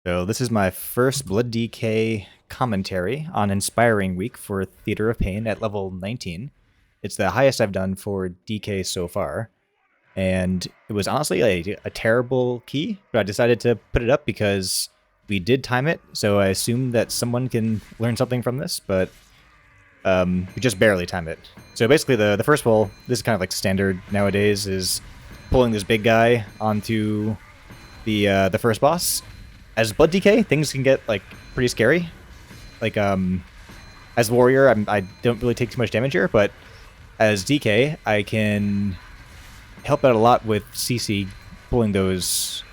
So this is my first Blood DK commentary on Inspiring Week for Theater of Pain at level 19. It's the highest I've done for DK so far, and it was honestly a terrible key, but I decided to put it up because we did time it, so I assume that someone can learn something from this, but we just barely time it. So basically the first pull, this is kind of like standard nowadays, is pulling this big guy onto the first boss. As Blood DK, things can get like pretty scary. Like as warrior, I don't really take too much damage here, but as DK, I can help out a lot with CC pulling those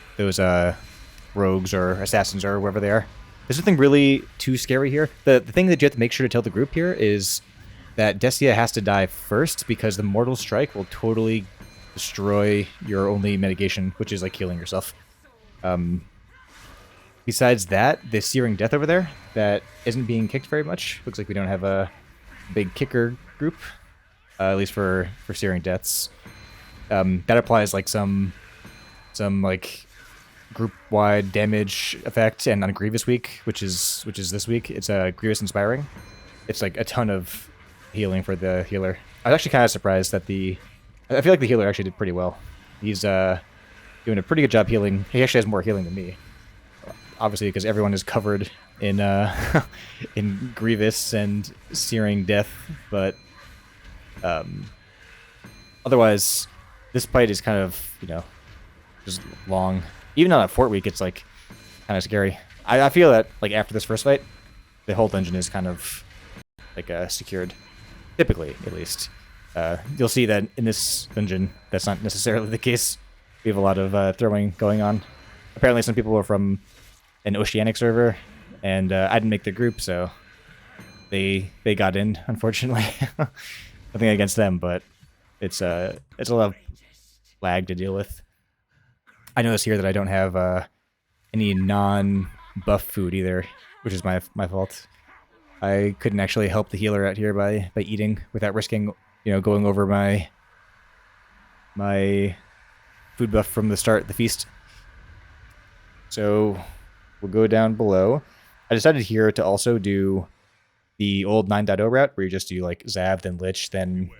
rogues or assassins or whoever they are. There's nothing really too scary here. The thing that you have to make sure to tell the group here is that Dessia has to die first because the Mortal Strike will totally destroy your only mitigation, which is like healing yourself. Besides that, the Searing Death over there, that isn't being kicked very much. Looks like we don't have a big kicker group, at least for Searing Deaths. That applies like some like group-wide damage effect, and on Grievous week, which is this week, it's a Grievous Inspiring. It's like a ton of healing for the healer. I was actually kind of surprised that I feel like the healer actually did pretty well. He's doing a pretty good job healing. He actually has more healing than me. Obviously, because everyone is covered in in Grievous and Searing Death, but otherwise, this fight is kind of, just long. Even on a Fort week, it's like kind of scary. I feel that like after this first fight, the whole dungeon is kind of like secured, typically at least. You'll see that in this dungeon, that's not necessarily the case. We have a lot of throwing going on. Apparently, some people were from an Oceanic server, and I didn't make the group, so they got in, unfortunately. Nothing against them, but it's a lot of lag to deal with. I notice here that I don't have any non-buff food either, which is my fault. I couldn't actually help the healer out here by eating without risking, going over my food buff from the start of the feast. So we'll go down below. I decided here to also do the old 9.0 route, where you just do like Zav, then Lich, then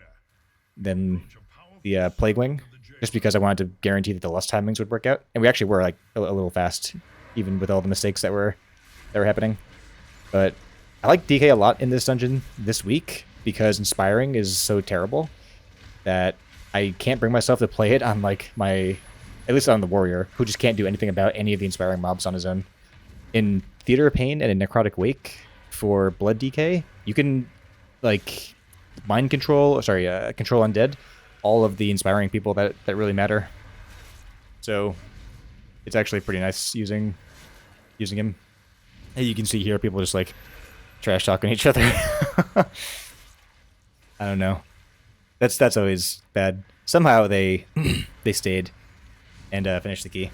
the Plague Wing, just because I wanted to guarantee that the lust timings would work out. And we actually were like a little fast, even with all the mistakes that were happening. But I like DK a lot in this dungeon this week, because Inspiring is so terrible that I can't bring myself to play it on like at least on the warrior, who just can't do anything about any of the Inspiring mobs on his own. In Theater of Pain and in Necrotic Wake for Blood DK, you can like control undead, all of the Inspiring people that really matter. So it's actually pretty nice using him. And you can see here people just like trash talking each other. I don't know. That's always bad. Somehow they stayed and finished the key.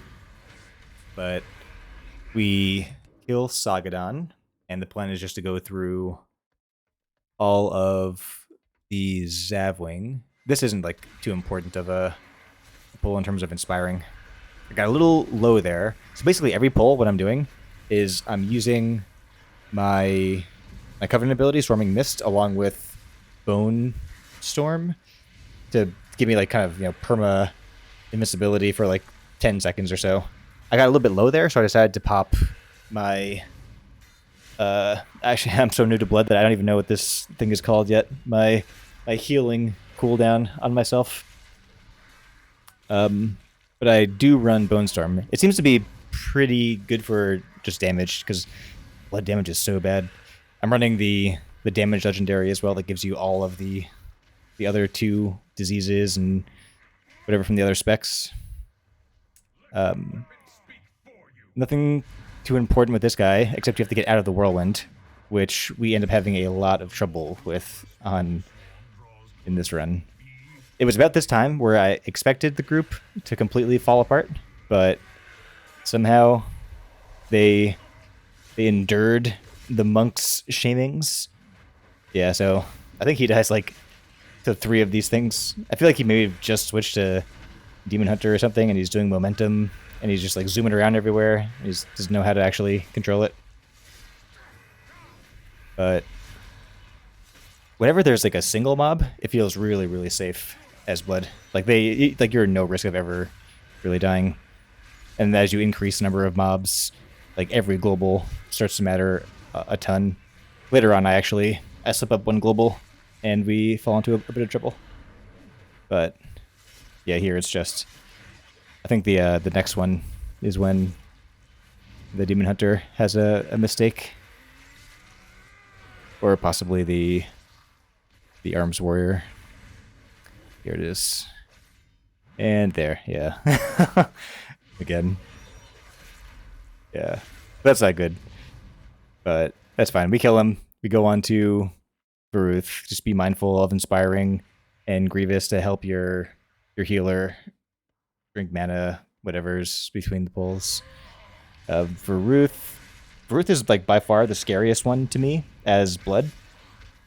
But we kill Soggodon, and the plan is just to go through all of the Zavwing. This isn't like too important of a pull in terms of Inspiring. I got a little low there. So basically every pull, what I'm doing is I'm using my Covenant ability, Swarming Mist, along with Bone Storm to give me like kind of, perma invincibility for like 10 seconds or so. I got a little bit low there, so I decided to pop my actually, I'm so new to Blood that I don't even know what this thing is called yet. My healing cooldown on myself. But I do run Bone Storm. It seems to be pretty good for just damage, because blood damage is so bad. I'm running the damage legendary as well, that gives you all of the other two diseases and whatever from the other specs. Nothing too important with this guy, except you have to get out of the whirlwind, which we end up having a lot of trouble with in this run. It was about this time where I expected the group to completely fall apart, but somehow they endured the monk's shamings. Yeah, so I think he dies like to 3 of these things. I feel like he maybe just switched to Demon Hunter or something, and he's doing momentum and he's just like zooming around everywhere. He just doesn't know how to actually control it. But whenever there's like a single mob, it feels really, really safe as blood. Like you're in no risk of ever really dying. And as you increase the number of mobs, like every global starts to matter a ton. Later on, I slip up one global, and we fall into a bit of trouble. But yeah, here it's just, I think the next one is when the Demon Hunter has a mistake, or possibly the Arms Warrior. Here it is, and there, yeah, again, yeah, that's not good, but that's fine. We kill him. We go on to Varuth. Just be mindful of Inspiring and Grievous to help your healer drink mana, whatever's between the pulls. Varuth is like by far the scariest one to me as blood,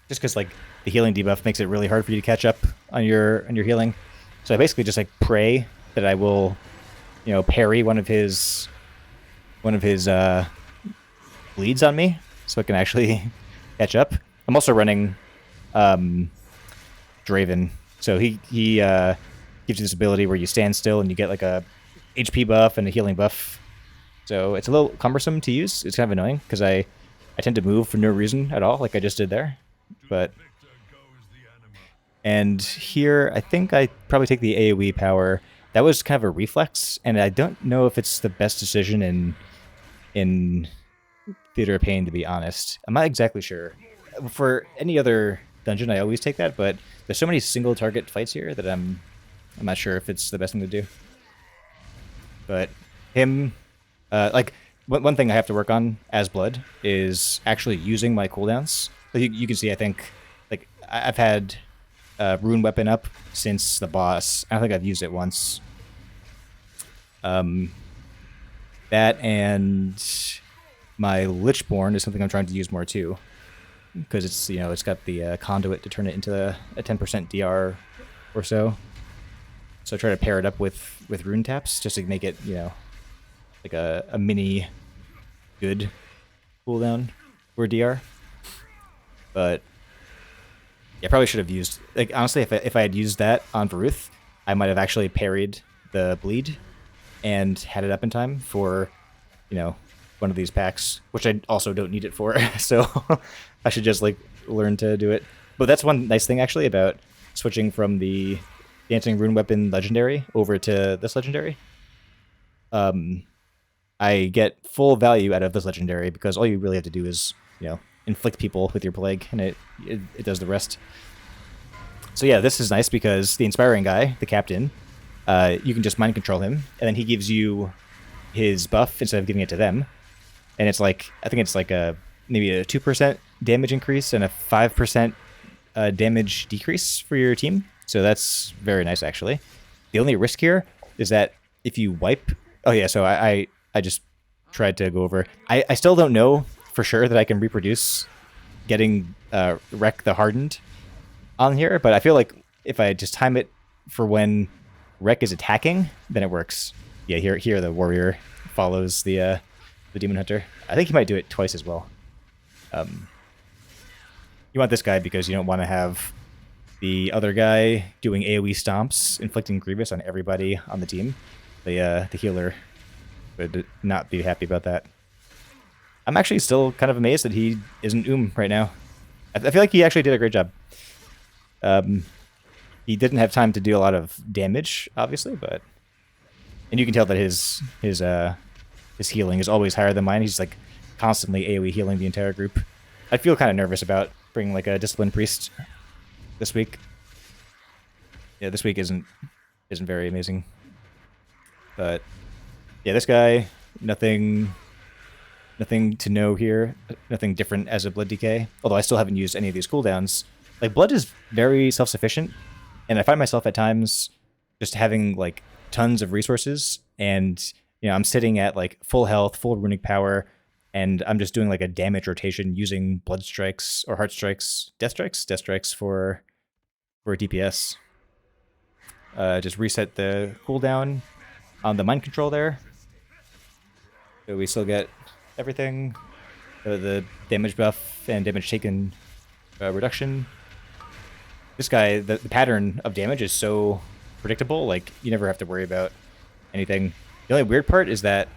just because like the healing debuff makes it really hard for you to catch up on your healing. So I basically just like pray that I will, parry one of his bleeds on me, so I can actually catch up. I'm also running Draven, so he gives you this ability where you stand still and you get like a HP buff and a healing buff. So it's a little cumbersome to use. It's kind of annoying because I tend to move for no reason at all, like I just did there. And here, I think I probably take the AoE power. That was kind of a reflex, and I don't know if it's the best decision in Theater of Pain, to be honest. I'm not exactly sure. For any other dungeon, I always take that, but there's so many single target fights here that I'm not sure if it's the best thing to do. But him, like, one thing I have to work on as blood is actually using my cooldowns. Like you can see, I think, like, I've had Rune Weapon up since the boss. I don't think I've used it once. That and my Lichborn is something I'm trying to use more too, because it's it's got the conduit to turn it into a 10% DR or so. So I try to pair it up with rune taps just to make it like a mini good cooldown for DR. But yeah, I probably should have used, like, honestly, if I had used that on Varuth, I might have actually parried the bleed and had it up in time for one of these packs, which I also don't need it for. So I should just like learn to do it. But that's one nice thing actually about switching from the Dancing Rune Weapon legendary over to this legendary. I get full value out of this legendary because all you really have to do is inflict people with your plague, and it does the rest. So yeah, this is nice because the Inspiring guy, the captain, you can just mind control him, and then he gives you his buff instead of giving it to them. And it's like, I think it's like maybe a 2% damage increase and a 5% damage decrease for your team. So that's very nice, actually. The only risk here is that if you wipe... Oh yeah, so I just tried to go over... I still don't know for sure that I can reproduce getting Wreck the Hardened on here, but I feel like if I just time it for when Wreck is attacking, then it works. Yeah, here the warrior follows the Demon Hunter. I think he might do it twice as well. You want this guy because you don't want to have the other guy doing AoE stomps, inflicting Grievous on everybody on the team. The healer would not be happy about that. I'm actually still kind of amazed that he isn't right now. I feel like he actually did a great job. He didn't have time to do a lot of damage, obviously, but... And you can tell that his healing is always higher than mine. He's like constantly AoE healing the entire group. I feel kind of nervous about bringing like a Disciplined Priest this week. Yeah, this week isn't very amazing. But yeah, this guy, nothing to know here. Nothing different as a Blood DK. Although I still haven't used any of these cooldowns. Like, Blood is very self-sufficient, and I find myself at times just having like tons of resources, and I'm sitting at like full health, full runic power, and I'm just doing like a damage rotation using Blood Strikes or Heart Strikes, Death Strikes for DPS. Just reset the cooldown on the mind control there, So we still get everything. The damage buff and damage taken reduction. This guy, the pattern of damage is so predictable, like, you never have to worry about anything. The only weird part is that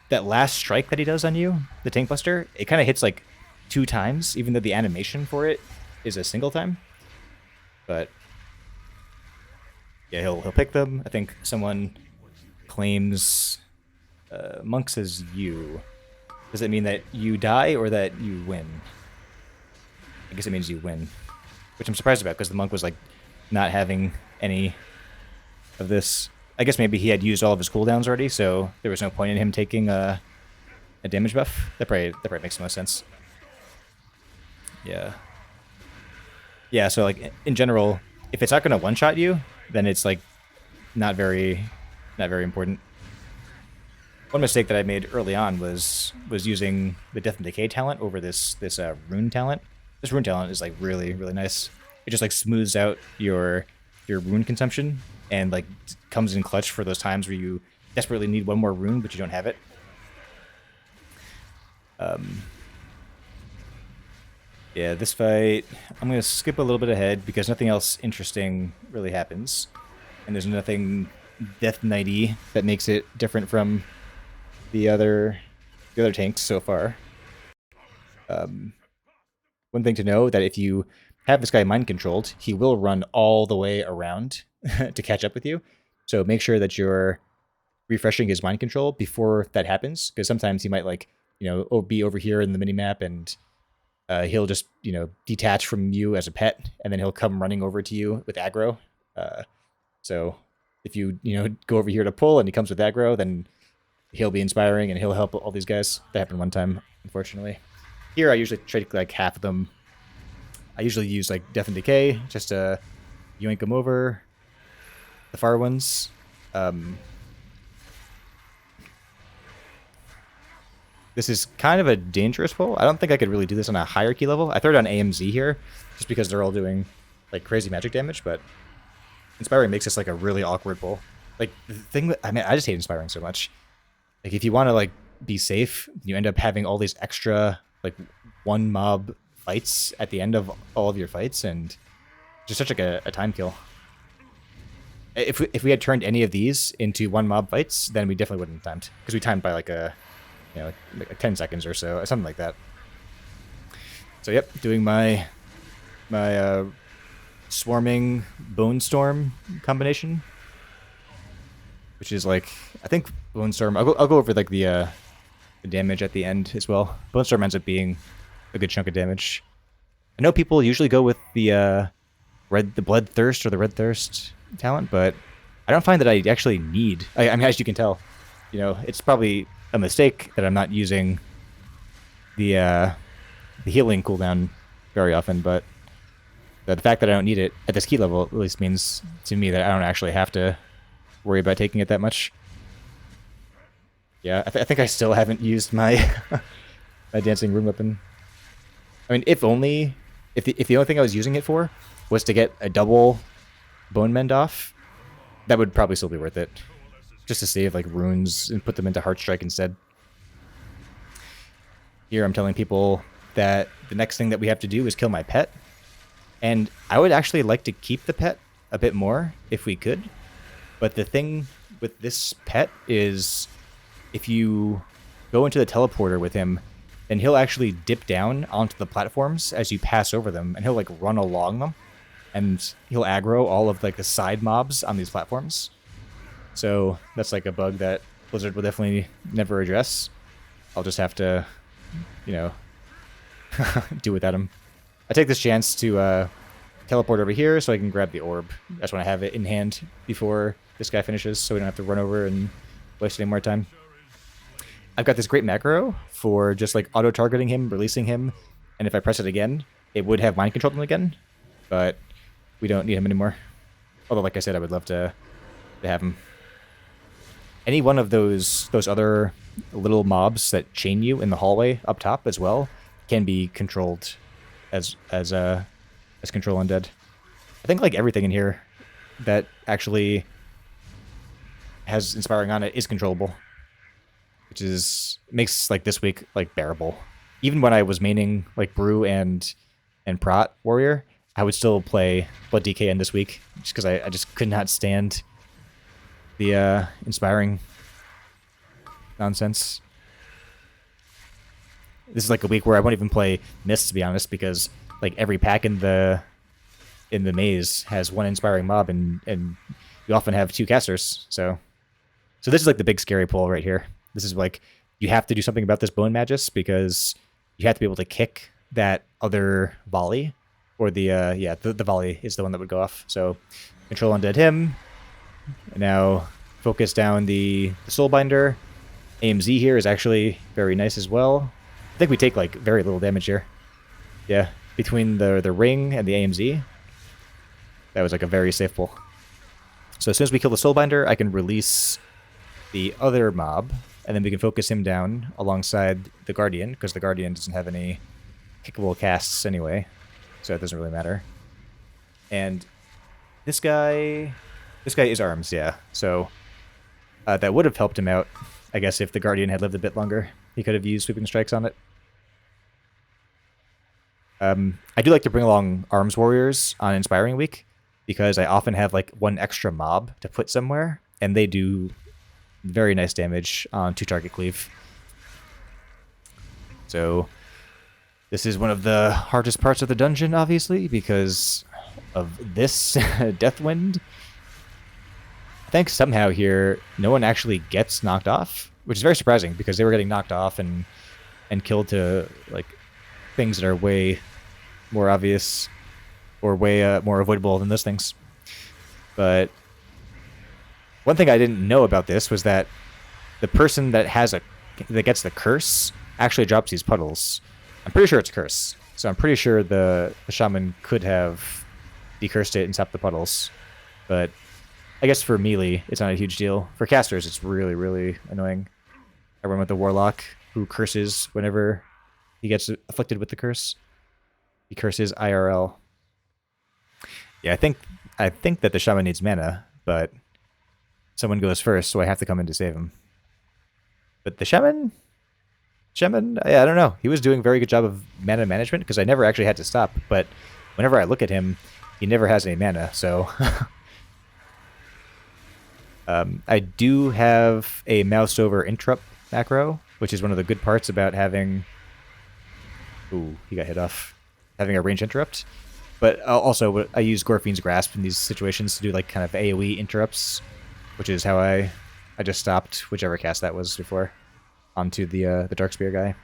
that last strike that he does on you, the Tank Buster, it kind of hits like 2 times, even though the animation for it is a single time. But yeah, he'll pick them. I think someone claims Monk says you. Does it mean that you die or that you win? I guess it means you win, which I'm surprised about because the Monk was like not having any of this. I guess maybe he had used all of his cooldowns already, so there was no point in him taking a damage buff. That probably makes the most sense. Yeah. Yeah, so like in general, if it's not gonna one-shot you, then it's like not very important. One mistake that I made early on was using the Death and Decay talent over this rune talent. This rune talent is like really nice. It just like smooths out your rune consumption and like comes in clutch for those times where you desperately need one more rune but you don't have it. Yeah, this fight, I'm going to skip a little bit ahead because nothing else interesting really happens. And there's nothing Death Knight-y that makes it different from the other tanks so far. One thing to know, that if you have this guy mind-controlled, he will run all the way around to catch up with you. So make sure that you're refreshing his mind control before that happens, because sometimes he might like, be over here in the minimap and he'll just, detach from you as a pet, and then he'll come running over to you with aggro. So if you, go over here to pull and he comes with aggro, then he'll be inspiring and he'll help all these guys. That happened one time, unfortunately. Here I usually trade like half of them. I usually use like Death and Decay just to yoink them over. The far ones. This is kind of a dangerous pull. I don't think I could really do this on a hierarchy level. I throw it on AMZ here, just because they're all doing like crazy magic damage, but Inspiring makes this like a really awkward pull. Like the thing that, I just hate Inspiring so much. Like if you want to like be safe, you end up having all these extra like one mob fights at the end of all of your fights, and just such like a time kill. If we had turned any of these into one mob fights, then we definitely wouldn't have timed, because we timed by like like 10 seconds or so, something like that. So yep, doing my swarming Bone Storm combination, which is like, I think Bone Storm. I'll go over like the damage at the end as well. Bone Storm ends up being a good chunk of damage. I know people usually go with the Bloodthirst or the Red Thirst talent, but I don't find that I actually need. I mean, as you can tell, it's probably a mistake that I'm not using the healing cooldown very often, but the fact that I don't need it at this key level at least means to me that I don't actually have to worry about taking it that much. Yeah, I think I still haven't used my my dancing rune weapon. I mean, if the only thing I was using it for was to get a double Bone Mend off, that would probably still be worth it. Just to save like runes and put them into Heartstrike instead. Here I'm telling people that the next thing that we have to do is kill my pet. And I would actually like to keep the pet a bit more if we could. But the thing with this pet is, if you go into the teleporter with him, then he'll actually dip down onto the platforms as you pass over them, and he'll like run along them. And he'll aggro all of like the side mobs on these platforms. So that's like a bug that Blizzard will definitely never address. I'll just have to, do without him. I take this chance to teleport over here so I can grab the orb. I just want to have it in hand before this guy finishes, so we don't have to run over and waste any more time. I've got this great macro for just like auto-targeting him, releasing him, and if I press it again, it would have mind controlled him again, but we don't need him anymore. Although, like I said, I would love to have him. Any one of those other little mobs that chain you in the hallway up top as well can be controlled as control undead. I think like everything in here that actually has Inspiring on it is controllable. which makes like this week like bearable. Even when I was maining like Brew and Prot Warrior, I would still play Blood DKN this week just because I just could not stand the inspiring nonsense. This is like a week where I won't even play Mist, to be honest, because like every pack in the maze has one inspiring mob, and you often have 2 casters. So this is like the big scary pull right here. This is like you have to do something about this Bone Magus because you have to be able to kick that other volley, or the volley is the one that would go off. So control undead him. And now focus down the Soulbinder. AMZ here is actually very nice as well. I think we take like very little damage here. Yeah, between the ring and the AMZ, that was like a very safe pull. So as soon as we kill the Soulbinder, I can release the other mob, and then we can focus him down alongside the Guardian, because the Guardian doesn't have any kickable casts anyway, so it doesn't really matter. And this guy is arms, yeah. So that would have helped him out, I guess, if the Guardian had lived a bit longer. He could have used sweeping strikes on it. I do like to bring along Arms Warriors on Inspiring Week, because I often have like one extra mob to put somewhere, and they do very nice damage on 2-target cleave. So this is one of the hardest parts of the dungeon, obviously, because of this Deathwind. I think somehow here no one actually gets knocked off, which is very surprising because they were getting knocked off and killed to like things that are way more obvious or way more avoidable than those things. But one thing I didn't know about this was that the person that gets the curse actually drops these puddles. I'm pretty sure it's a curse, so I'm pretty sure the shaman could have decursed it and stopped the puddles. But I guess for melee, it's not a huge deal. For casters, it's really, really annoying. I run with the Warlock, who curses whenever he gets afflicted with the curse. He curses IRL. Yeah, I think that the shaman needs mana, but someone goes first, so I have to come in to save him. But the shaman, I don't know. He was doing a very good job of mana management, because I never actually had to stop, but whenever I look at him, he never has any mana, so... I do have a mouse over interrupt macro, which is one of the good parts about having... Ooh, he got hit off. Having a range interrupt. But also, I use Gorfine's Grasp in these situations to do like kind of AoE interrupts, which is how I just stopped whichever cast that was before onto the Darkspear guy.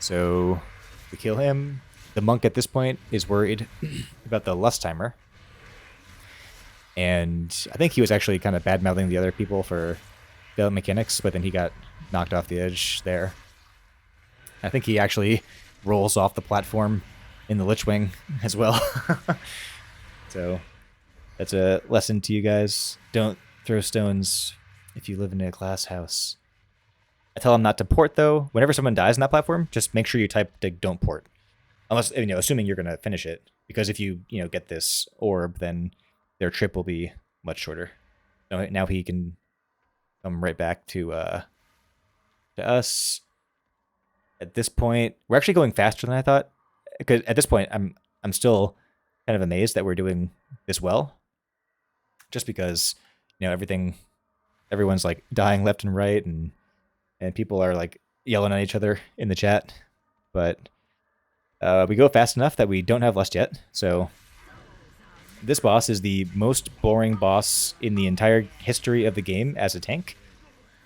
So we kill him. The monk at this point is worried about the Lust Timer. And I think he was actually kind of bad-mouthing the other people for failing mechanics, but then he got knocked off the edge there. I think he actually rolls off the platform in the Lich Wing as well. So that's a lesson to you guys. Don't throw stones if you live in a glass house. I tell them not to port, though. Whenever someone dies on that platform, just make sure you type don't port. Unless, assuming you're going to finish it. Because if you, get this orb, then their trip will be much shorter. So now he can come right back to us. At this point, we're actually going faster than I thought. Because at this point, I'm still kind of amazed that we're doing this well. Just because, everyone's like dying left and right, and people are like yelling at each other in the chat. But we go fast enough that we don't have Lust yet. So this boss is the most boring boss in the entire history of the game as a tank.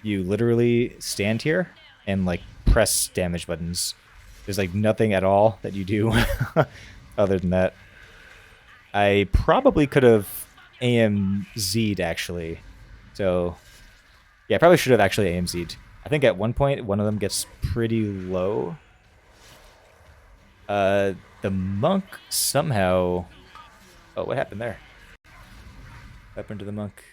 You literally stand here and like press damage buttons. There's like nothing at all that you do other than that. I probably could have AMZ'd actually. So yeah, I probably should have actually AMZ'd. I think at one point one of them gets pretty low. The monk somehow... Oh, what happened there? What happened to the monk?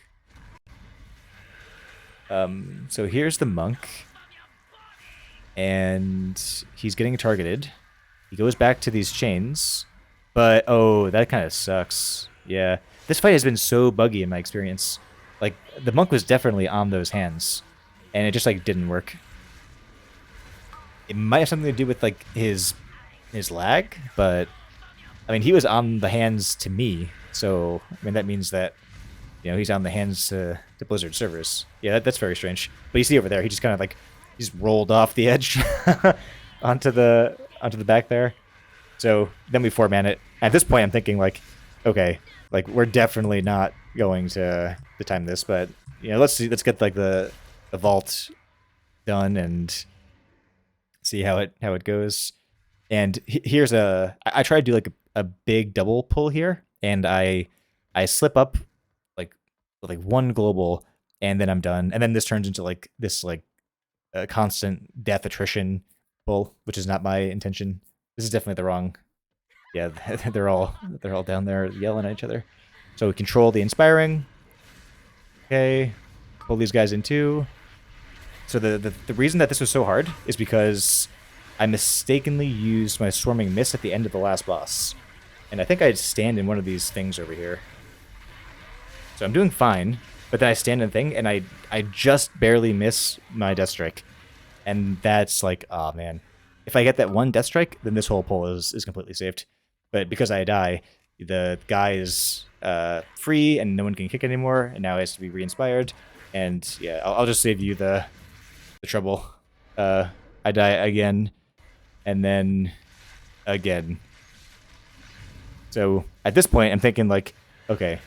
So here's the monk. And he's getting targeted. He goes back to these chains. But, oh, that kind of sucks. Yeah. This fight has been so buggy in my experience. Like, the monk was definitely on those hands. and it just like didn't work. It might have something to do with like his lag, but I mean he was on the hands to me, so I mean that means that he's on the hands to Blizzard servers. Yeah, that's very strange. But you see over there, he just kind of like he's rolled off the edge onto the back there. So then we 4-man it. At this point, I'm thinking like, okay, like we're definitely not going to time this, but let's get like the vault done and see how it goes. And here's I try to do like a big double pull here, and I slip up like one global, and then I'm done. And then this turns into like this like a constant death attrition pull, which is not my intention. This is definitely the wrong. Yeah, they're all down there yelling at each other. So we control the inspiring. Okay, pull these guys in too. So the reason that this was so hard is because I mistakenly used my Swarming Mist at the end of the last boss. And I think I'd stand in one of these things over here. So I'm doing fine, but then I stand in a thing, and I just barely miss my Death Strike. And that's like, oh man. If I get that one Death Strike, then this whole pull is completely saved. But because I die, the guy is free, and no one can kick anymore, and now he has to be re-inspired. And yeah, I'll just save you the trouble. I die again, and then again. So at this point, I'm thinking like, okay,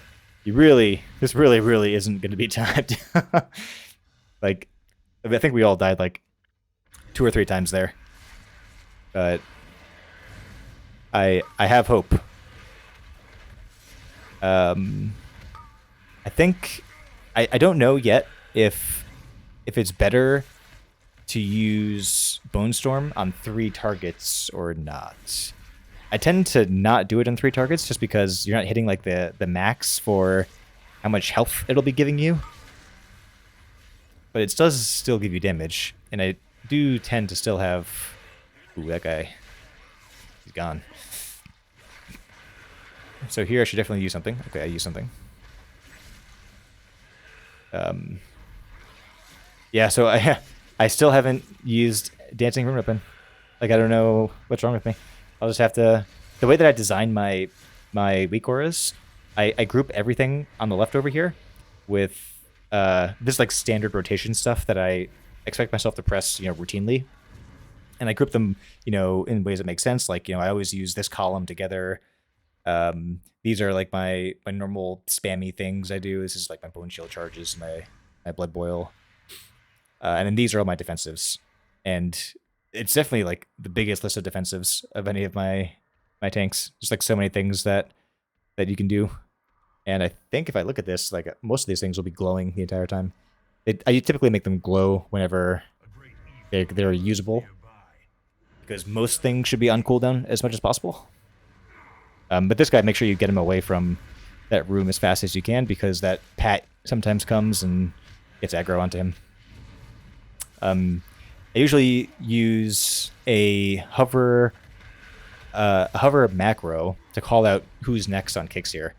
this really isn't going to be timed. Like, I think we all died like 2 or 3 times there, but I have hope. I think I don't know yet if it's better to use Bone Storm on 3 targets or not. I tend to not do it on 3 targets just because you're not hitting like the max for how much health it'll be giving you. But it does still give you damage, and I do tend to still have... Ooh, that guy. He's gone. So here I should definitely use something. Okay, I use something. Yeah, so I still haven't used Dancing Rune Weapon. Like, I don't know what's wrong with me. I'll just have to... The way that I design my weak auras, I group everything on the left over here with this like standard rotation stuff that I expect myself to press, routinely. And I group them, in ways that make sense. Like, I always use this column together. These are like my normal spammy things I do. This is like my Bone Shield charges, my Blood Boil. And then these are all my defensives. And it's definitely like the biggest list of defensives of any of my tanks. Just like so many things that you can do. And I think if I look at this, like most of these things will be glowing the entire time. I typically make them glow whenever they're usable, because most things should be on cooldown as much as possible. But this guy, make sure you get him away from that room as fast as you can, because that Pat sometimes comes and gets aggro onto him. I usually use a hover macro to call out who's next on kicks here.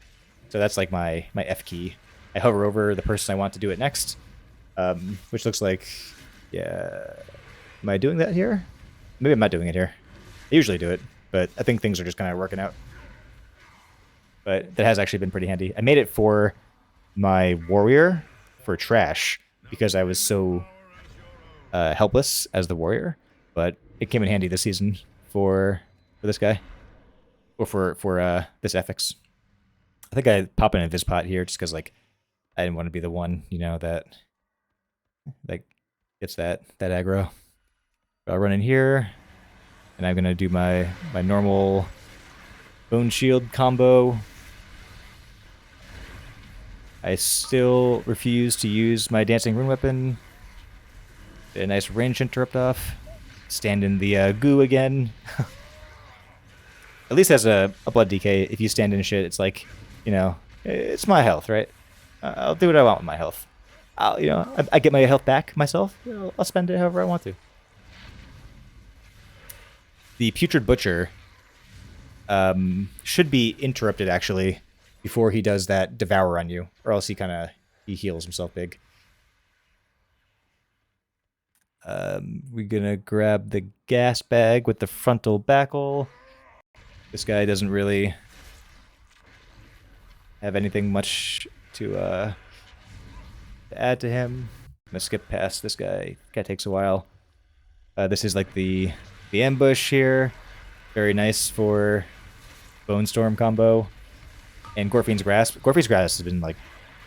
So that's like my F key. I hover over the person I want to do it next, which looks like, yeah, am I doing that here? Maybe I'm not doing it here. I usually do it, but I think things are just kind of working out. But that has actually been pretty handy. I made it for my warrior for trash because I was so helpless as the warrior, but it came in handy this season for this guy, or for this ethics. I think I pop in a Vispot here just because like I didn't want to be the one, that gets that aggro. I'll run in here, and I'm gonna do my normal Bone Shield combo. I still refuse to use my Dancing Rune Weapon. Get a nice range interrupt off. Stand in the goo again. At least as a blood DK, if you stand in shit, it's like, it's my health, right? I'll do what I want with my health. I get my health back myself. I'll spend it however I want to. The Putrid Butcher should be interrupted, actually, before he does that Devour on you, or else he heals himself big. We're gonna grab the gas bag with the frontal backle. This guy doesn't really have anything much to add to him. I'm gonna skip past this guy. Guy takes a while. This is like the ambush here. Very nice for Bone Storm combo. And Gorfine's Grasp. Gorfine's Grasp has been like,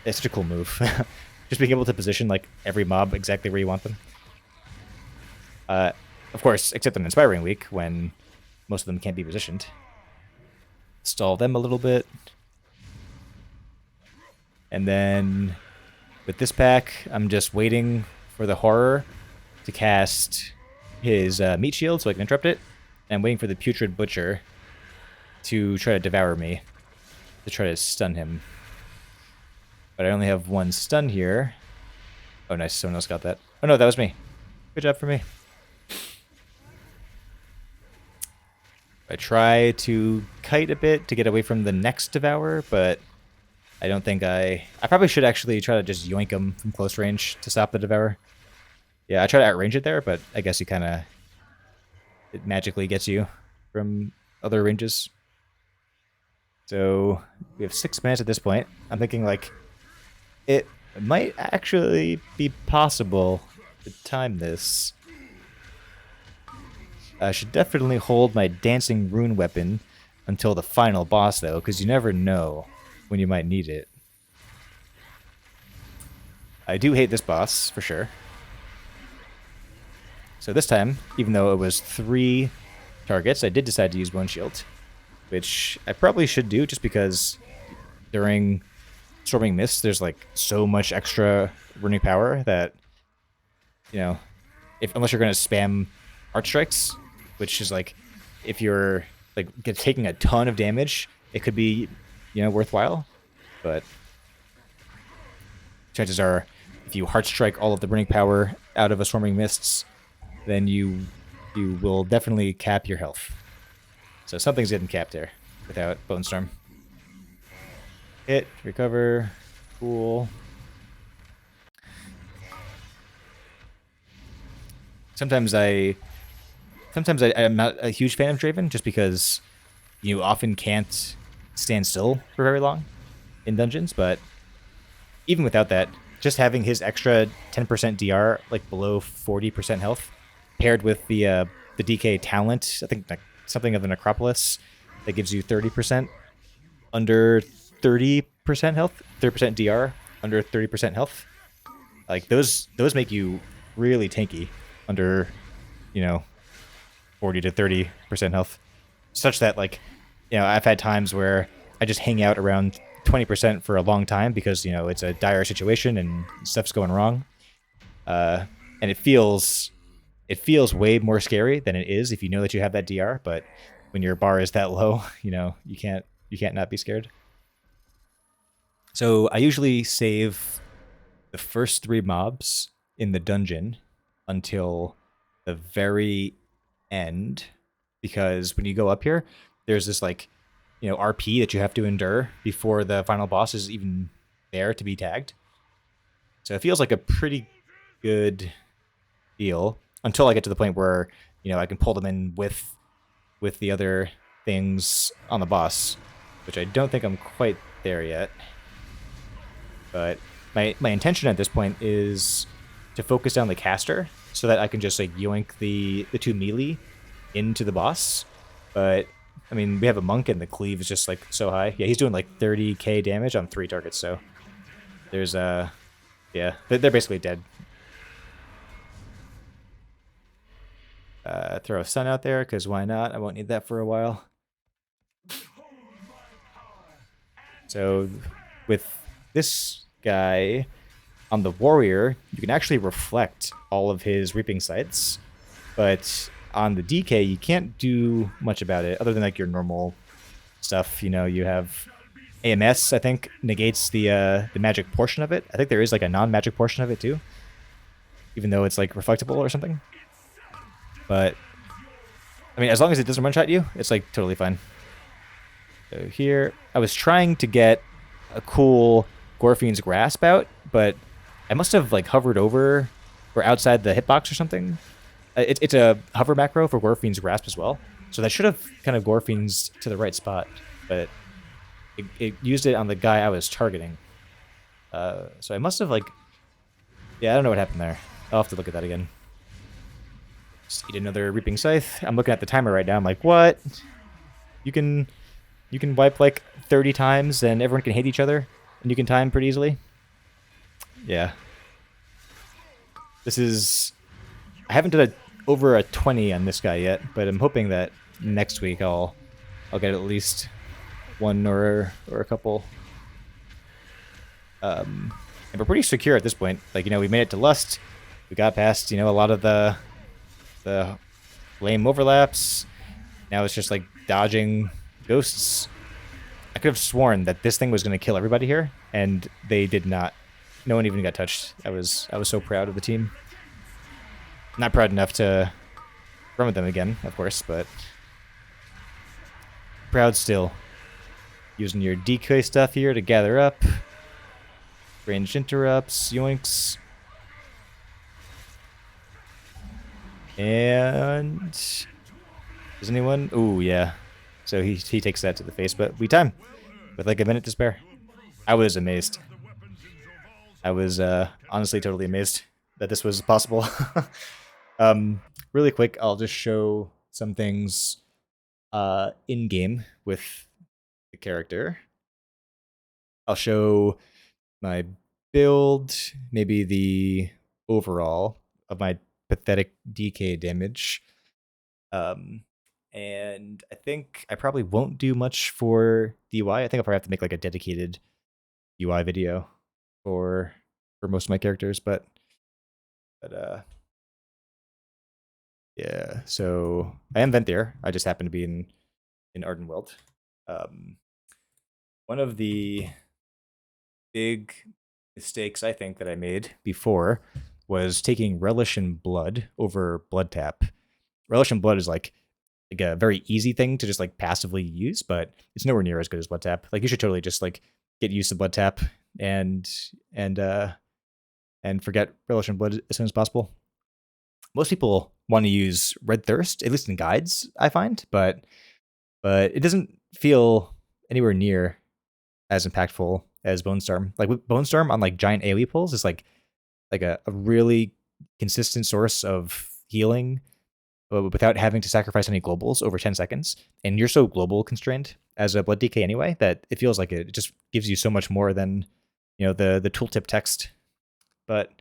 it's such a cool move. Just being able to position like every mob exactly where you want them. Of course, except on Inspiring Week when most of them can't be positioned. Stall them a little bit. And then with this pack, I'm just waiting for the Horror to cast his Meat Shield so I can interrupt it. And I'm waiting for the Putrid Butcher to try to devour me, to try to stun him. But I only have one stun here. Oh, nice. Someone else got that. Oh, no, that was me. Good job for me. I try to kite a bit to get away from the next Devour, but I don't think I probably should actually try to just yoink him from close range to stop the Devour. Yeah, I try to outrange it there, but I guess it magically gets you from other ranges. So we have 6 minutes at this point. I'm thinking like it might actually be possible to time this. I should definitely hold my Dancing Rune weapon until the final boss, though, because you never know when you might need it. I do hate this boss, for sure. So this time, even though it was 3 targets, I did decide to use Bone Shield, which I probably should do just because during Storming Mist, there's like so much extra running power that, you know, unless you're going to spam Arch Strikes, which is like, if you're like taking a ton of damage, it could be, you know, worthwhile. But chances are, if you Heart Strike all of the burning power out of a Storming Mists, then you will definitely cap your health. So something's getting capped there without Bone Storm. Hit, recover, cool. Sometimes I'm not a huge fan of Draven just because you often can't stand still for very long in dungeons, but even without that, just having his extra 10% DR, like below 40% health, paired with the DK talent, I think like something of the Necropolis that gives you 30% under 30% health, 30% DR under 30% health. Like those make you really tanky under, you know, 40 to 30% health, such that, like, you know, I've had times where I just hang out around 20% for a long time because, you know, it's a dire situation and stuff's going wrong. And it feels way more scary than it is if you know that you have that DR, but when your bar is that low, you know, you can't not be scared. So I usually save the first 3 mobs in the dungeon until the very end, because when you go up here, there's this, like, you know, RP that you have to endure before the final boss is even there to be tagged. So it feels like a pretty good deal until I get to the point where, you know, I can pull them in with the other things on the boss, which I don't think I'm quite there yet. But my intention at this point is to focus down the caster so that I can just like yoink the 2 melee into the boss. But I mean, we have a monk and the cleave is just like so high. Yeah, he's doing like 30k damage on 3 targets, so there's yeah, they're basically dead. Throw a stun out there, because why not? I won't need that for a while. So with this guy on the warrior, you can actually reflect all of his reaping sights, but on the DK, you can't do much about it other than like your normal stuff. You know, you have AMS, I think, negates the magic portion of it. I think there is like a non-magic portion of it too, even though it's like reflectable or something. But I mean, as long as it doesn't one-shot you, it's like totally fine. So here, I was trying to get a cool Gorfine's Grasp out, but I must have like hovered over or outside the hitbox or something. It's a hover macro for Gorfine's Grasp as well. So that should have kind of Gorfine's to the right spot, but it used it on the guy I was targeting. So I must have like, yeah, I don't know what happened there. I'll have to look at that again. Just eat another Reaping Scythe. I'm looking at the timer right now. I'm like, what? You can wipe like 30 times and everyone can hate each other and you can time pretty easily. Yeah. This is... I haven't done over a 20 on this guy yet, but I'm hoping that next week I'll get at least one or a couple. And we're pretty secure at this point. Like, we made it to Lust. We got past, a lot of the lame overlaps. Now it's just like dodging ghosts. I could have sworn that this thing was going to kill everybody here, and they did not. No one even got touched. I was so proud of the team. Not proud enough to run with them again, of course, but proud still. Using your decoy stuff here to gather up. Ranged interrupts, yoinks. And does anyone? Ooh, yeah. So he takes that to the face, but we time with like a minute to spare. I was amazed. I was honestly totally amazed that this was possible. Really quick, I'll just show some things in game with the character. I'll show my build, maybe the overall of my pathetic DK damage. And I think I probably won't do much for DY. I think I'll probably have to make like a dedicated UI video for most of my characters, but yeah. So I am Venthyr. I just happen to be in Ardenweld. One of the big mistakes I think that I made before was taking Relish in Blood over Blood Tap. Relish in Blood is like a very easy thing to just like passively use, but it's nowhere near as good as Blood Tap. Like you should totally just like get used to Blood Tap and forget Relish in Blood as soon as possible. Most people want to use Red Thirst, at least in guides, I find, but it doesn't feel anywhere near as impactful as Bone Storm. Like with Bone Storm on like giant AoE pulls is like a really consistent source of healing without having to sacrifice any globals over 10 seconds. And you're so global constrained as a Blood DK anyway that it feels like it just gives you so much more than the tooltip text. But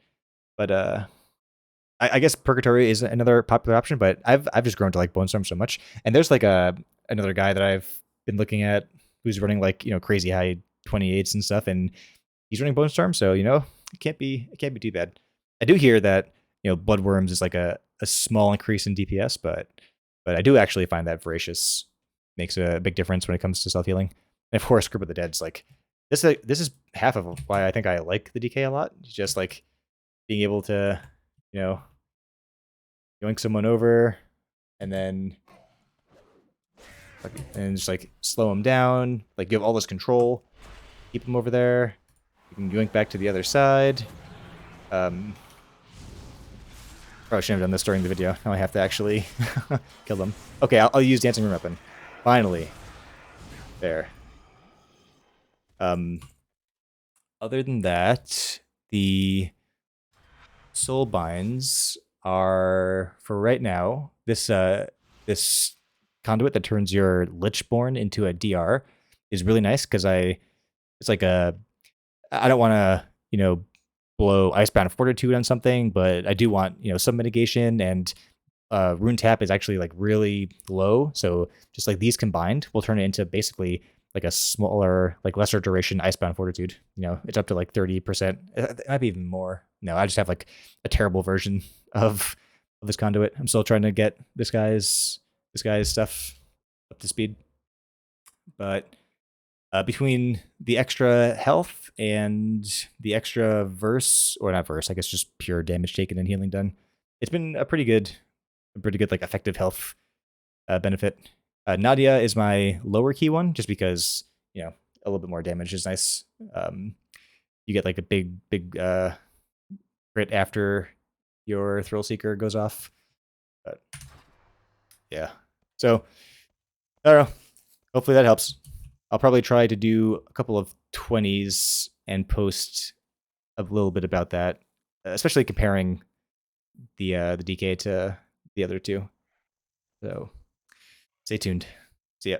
I guess Purgatory is another popular option, but I've just grown to like Bone Storm so much. And there's like another guy that I've been looking at who's running like crazy high 28s and stuff, and he's running Bone Storm, so it can't be too bad. I do hear that Bloodworms is like a small increase in DPS, but I do actually find that Voracious makes a big difference when it comes to self healing. And of course, Grip of the Dead's like this is half of why I think I like the DK a lot. Just like being able to yoink someone over and then just like slow them down, like give all this control, keep them over there. You can yoink back to the other side. Probably shouldn't have done this during the video. Now I have to actually kill them. Okay, I'll use Dancing Rune Weapon. Finally. There. Other than that, the soul binds are, for right now, this conduit that turns your Lichborn into a DR is really nice because it's like I don't want to blow Icebound Fortitude on something, but I do want some mitigation, and Rune Tap is actually like really low, so just like these combined will turn it into basically like a smaller, like lesser duration Icebound Fortitude. It's up to like 30%. It might be even more. No, I just have like a terrible version of this conduit. I'm still trying to get this guy's stuff up to speed. But between the extra health and the extra verse, or not verse, I guess just pure damage taken and healing done, it's been a pretty good like effective health benefit. Nadia is my lower key one, just because a little bit more damage is nice. You get like a big crit after your Thrill Seeker goes off. But yeah. So I don't know. Hopefully that helps. I'll probably try to do a couple of 20s and post a little bit about that, especially comparing the DK to the other two. So stay tuned. See ya.